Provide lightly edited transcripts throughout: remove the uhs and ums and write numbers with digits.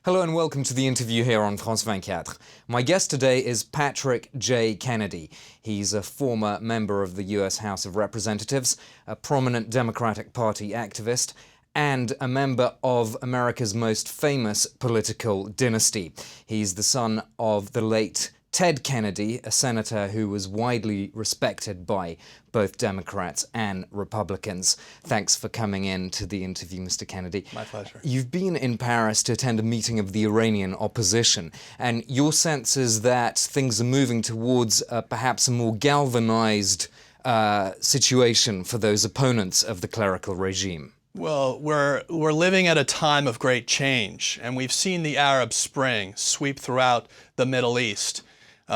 Hello and welcome to the interview here on France 24. My guest today is Patrick J. Kennedy. He's a former member of the US House of Representatives, a prominent Democratic Party activist, and a member of America's most famous political dynasty. He's the son of the late Ted Kennedy, a senator who was widely respected by both Democrats and Republicans. Thanks for coming in to the interview, Mr. Kennedy. My pleasure. You've been in Paris to attend a meeting of the Iranian opposition, and your sense is that things are moving towards perhaps a more galvanized situation for those opponents of the clerical regime. Well, we're living at a time of great change, and we've seen the Arab Spring sweep throughout the Middle East.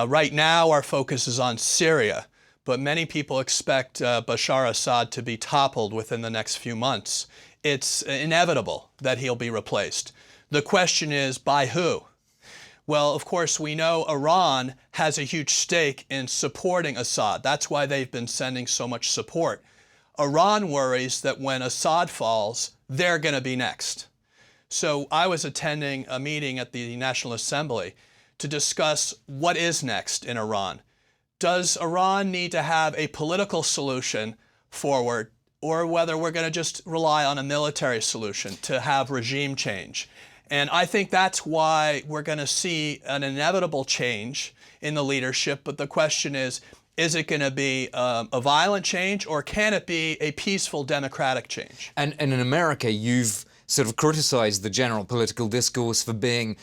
Right now, our focus is on Syria, but many people expect Bashar Assad to be toppled within the next few months. It's inevitable that he'll be replaced. The question is, by who? Well, of course, we know Iran has a huge stake in supporting Assad. That's why they've been sending so much support. Iran worries that when Assad falls, they're going to be next. So I was attending a meeting at the National Assembly to discuss what is next in Iran. Does Iran need to have a political solution forward, or whether we're going to just rely on a military solution to have regime change? And I think that's why we're going to see an inevitable change in the leadership. But the question is it going to be a violent change, or can it be a peaceful democratic change? And in America, you've sort of criticized the general political discourse for being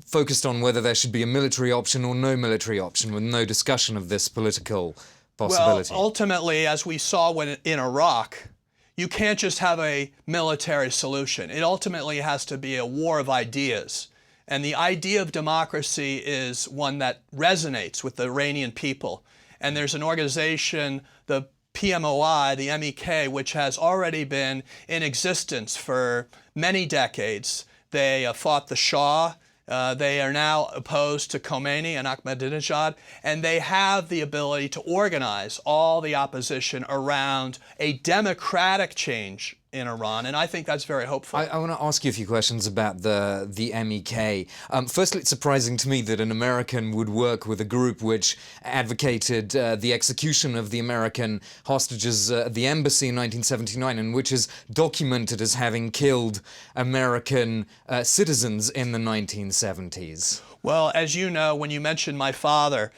focused on whether there should be a military option or no military option, with no discussion of this political possibility. Well, ultimately, as we saw in Iraq, you can't just have a military solution. It ultimately has to be a war of ideas. And the idea of democracy is one that resonates with the Iranian people. And there's an organization, the PMOI, the MEK, which has already been in existence for many decades. They fought the Shah. They are now opposed to Khomeini and Ahmadinejad, and they have the ability to organize all the opposition around a democratic change in Iran, and I think that's very hopeful. I want to ask you a few questions about the MEK. Firstly, it's surprising to me that an American would work with a group which advocated the execution of the American hostages at the embassy in 1979, and which is documented as having killed American citizens in the 1970s. Well, as you know, when you mentioned my father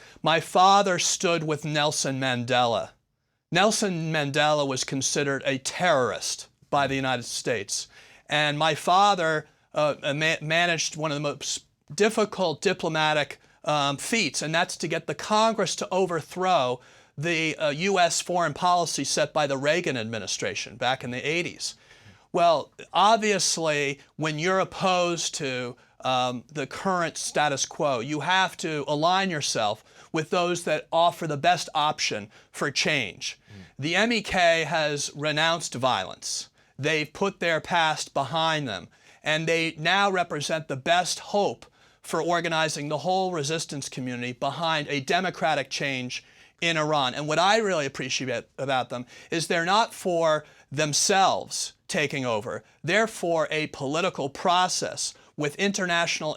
stood with Nelson Mandela. Nelson Mandela was considered a terrorist by the United States. And my father managed one of the most difficult diplomatic feats, and that's to get the Congress to overthrow the U.S. foreign policy set by the Reagan administration back in the 80s. Well, obviously, when you're opposed to the current status quo, you have to align yourself with those that offer the best option for change. The MEK has renounced violence. They've put their past behind them, and they now represent the best hope for organizing the whole resistance community behind a democratic change in Iran. And what I really appreciate about them is they're not for themselves taking over. They're for a political process with international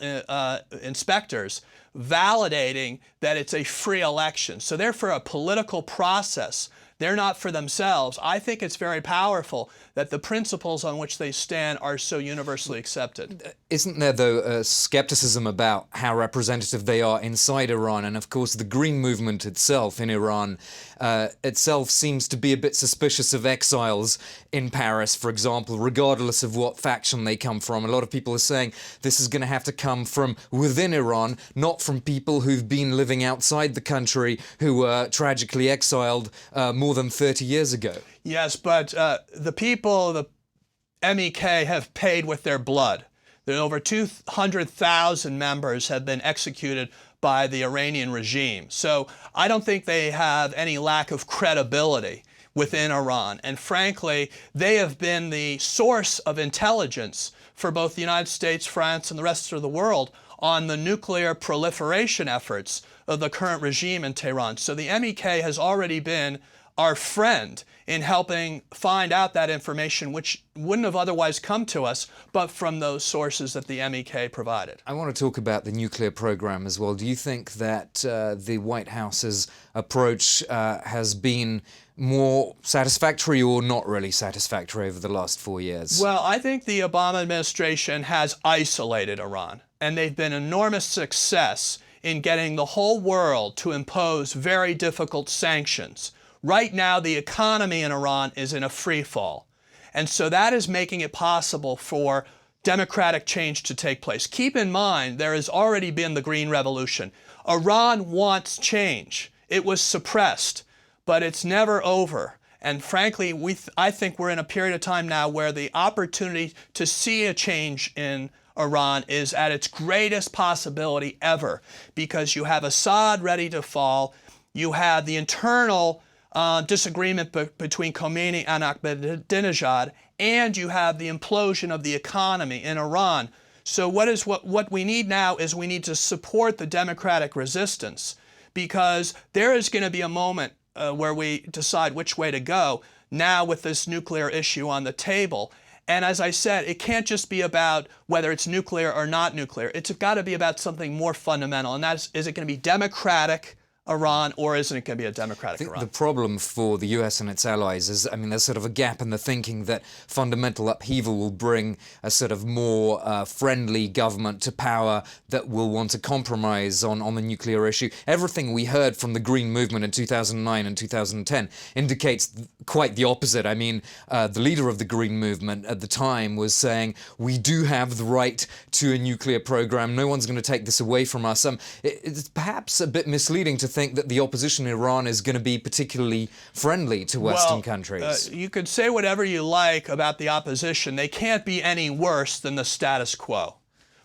inspectors validating that it's a free election. So they're for a political process. They're not for themselves. I think it's very powerful that the principles on which they stand are so universally accepted. Isn't there, though, a skepticism about how representative they are inside Iran? And, of course, the Green Movement itself in Iran itself seems to be a bit suspicious of exiles in Paris, for example, regardless of what faction they come from. A lot of people are saying this is going to have to come from within Iran, not from people who've been living outside the country who were tragically exiled more than 30 years ago. Yes, but the people, the MEK, have paid with their blood. There are over 200,000 members have been executed by the Iranian regime. So I don't think they have any lack of credibility within Iran. And frankly, they have been the source of intelligence for both the United States, France, and the rest of the world on the nuclear proliferation efforts of the current regime in Tehran. So the MEK has already been our friend in helping find out that information, which wouldn't have otherwise come to us, but from those sources that the MEK provided. I want to talk about the nuclear program as well. Do you think that the White House's approach has been more satisfactory or not really satisfactory over the last 4 years? Well, I think the Obama administration has isolated Iran, and they've been an enormous success in getting the whole world to impose very difficult sanctions. Right now, the economy in Iran is in a free fall. And so that is making it possible for democratic change to take place. Keep in mind, there has already been the Green Revolution. Iran wants change. It was suppressed, but it's never over. And frankly, I think we're in a period of time now where the opportunity to see a change in Iran is at its greatest possibility ever, because you have Assad ready to fall, you have the internal disagreement between Khomeini and Ahmadinejad, and you have the implosion of the economy in Iran. So what we need now is we need to support the democratic resistance, because there is going to be a moment where we decide which way to go now with this nuclear issue on the table. And as I said, it can't just be about whether it's nuclear or not nuclear. It's got to be about something more fundamental, and that's, is it going to be democratic Iran, or isn't it going to be a democratic Iran? The problem for the US and its allies is, I mean, there's sort of a gap in the thinking that fundamental upheaval will bring a sort of more friendly government to power that will want to compromise on the nuclear issue. Everything we heard from the Green Movement in 2009 and 2010 indicates quite the opposite. I mean, the leader of the Green Movement at the time was saying, we do have the right to a nuclear program. No one's going to take this away from us. It's perhaps a bit misleading to think that the opposition in Iran is going to be particularly friendly to Western countries. You could say whatever you like about the opposition. They can't be any worse than the status quo.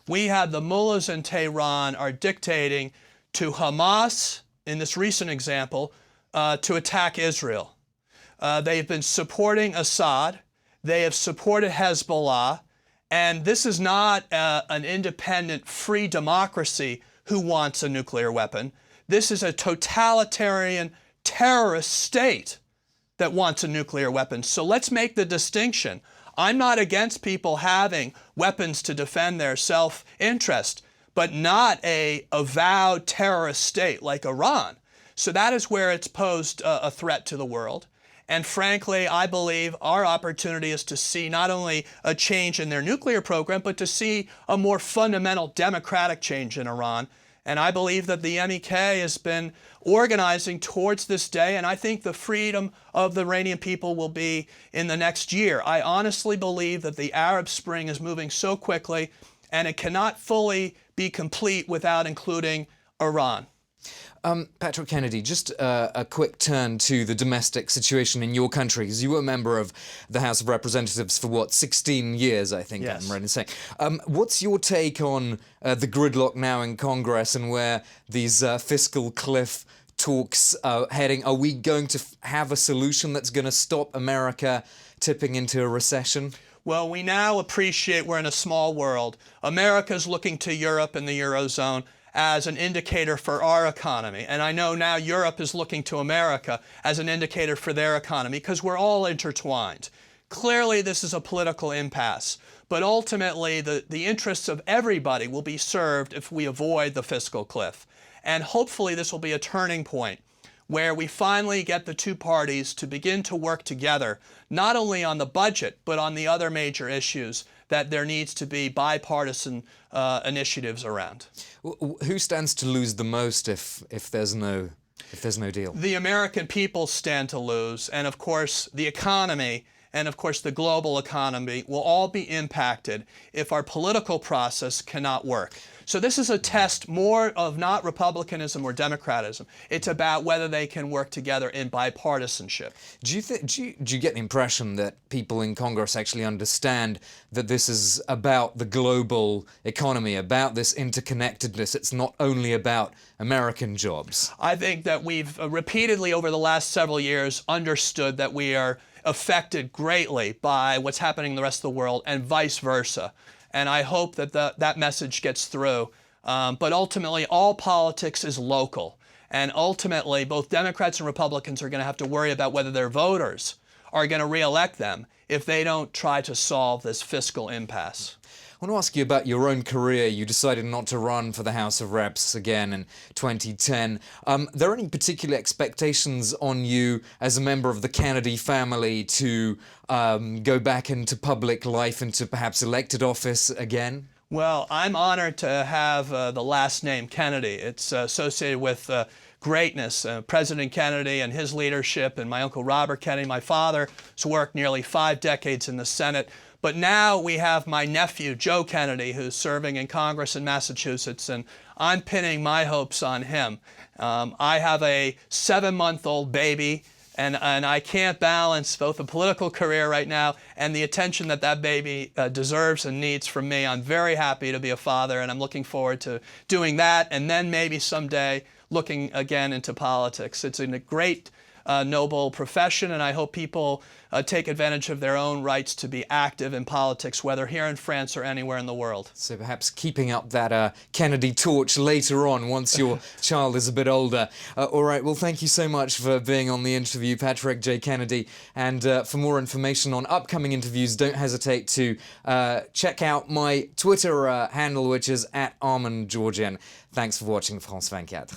We have the mullahs in Tehran are dictating to Hamas, in this recent example, to attack Israel. They've been supporting Assad. They have supported Hezbollah. And this is not an independent, free democracy who wants a nuclear weapon. This is a totalitarian terrorist state that wants a nuclear weapon. So let's make the distinction. I'm not against people having weapons to defend their self-interest, but not a avowed terrorist state like Iran. So that is where it's posed a threat to the world. And frankly, I believe our opportunity is to see not only a change in their nuclear program, but to see a more fundamental democratic change in Iran. And I believe that the MEK has been organizing towards this day, and I think the freedom of the Iranian people will be in the next year. I honestly believe that the Arab Spring is moving so quickly, and it cannot fully be complete without including Iran. Patrick Kennedy, just a quick turn to the domestic situation in your country, because you were a member of the House of Representatives for, 16 years, I think Yes. I'm right in saying. What's your take on the gridlock now in Congress and where these fiscal cliff talks are heading? Are we going to have a solution that's going to stop America tipping into a recession? Well, we now appreciate we're in a small world. America's looking to Europe and the Eurozone as an indicator for our economy. And I know now Europe is looking to America as an indicator for their economy, because we're all intertwined. Clearly, this is a political impasse, but ultimately the interests of everybody will be served if we avoid the fiscal cliff. And hopefully this will be a turning point where we finally get the two parties to begin to work together, not only on the budget, but on the other major issues that there needs to be bipartisan initiatives around. Who stands to lose the most if there's no deal? The American people stand to lose, and of course the economy and of course the global economy will all be impacted if our political process cannot work. So this is a test more of not republicanism or democratism. It's about whether they can work together in bipartisanship. Do you get the impression that people in Congress actually understand that this is about the global economy, about this interconnectedness? It's not only about American jobs. I think that we've repeatedly over the last several years understood that we are affected greatly by what's happening in the rest of the world and vice versa. And I hope that that message gets through. But ultimately, all politics is local. And ultimately, both Democrats and Republicans are going to have to worry about whether their voters are going to re-elect them if they don't try to solve this fiscal impasse. I want to ask you about your own career. You decided not to run for the House of Reps again in 2010. Are there any particular expectations on you as a member of the Kennedy family to go back into public life, into perhaps elected office again? Well, I'm honored to have the last name Kennedy. It's associated with greatness. President Kennedy and his leadership, and my Uncle Robert Kennedy, my father, has worked nearly 5 decades in the Senate. But now we have my nephew, Joe Kennedy, who's serving in Congress in Massachusetts, and I'm pinning my hopes on him. I have a 7-month-old baby, and I can't balance both a political career right now and the attention that that baby deserves and needs from me. I'm very happy to be a father, and I'm looking forward to doing that, and then maybe someday looking again into politics. It's a great, noble profession, and I hope people take advantage of their own rights to be active in politics, whether here in France or anywhere in the world. So perhaps keeping up that Kennedy torch later on, once your child is a bit older. All right, well, thank you so much for being on the interview, Patrick J. Kennedy. And for more information on upcoming interviews, don't hesitate to check out my Twitter handle, which is @ArmandGeorgian. Thanks for watching France 24.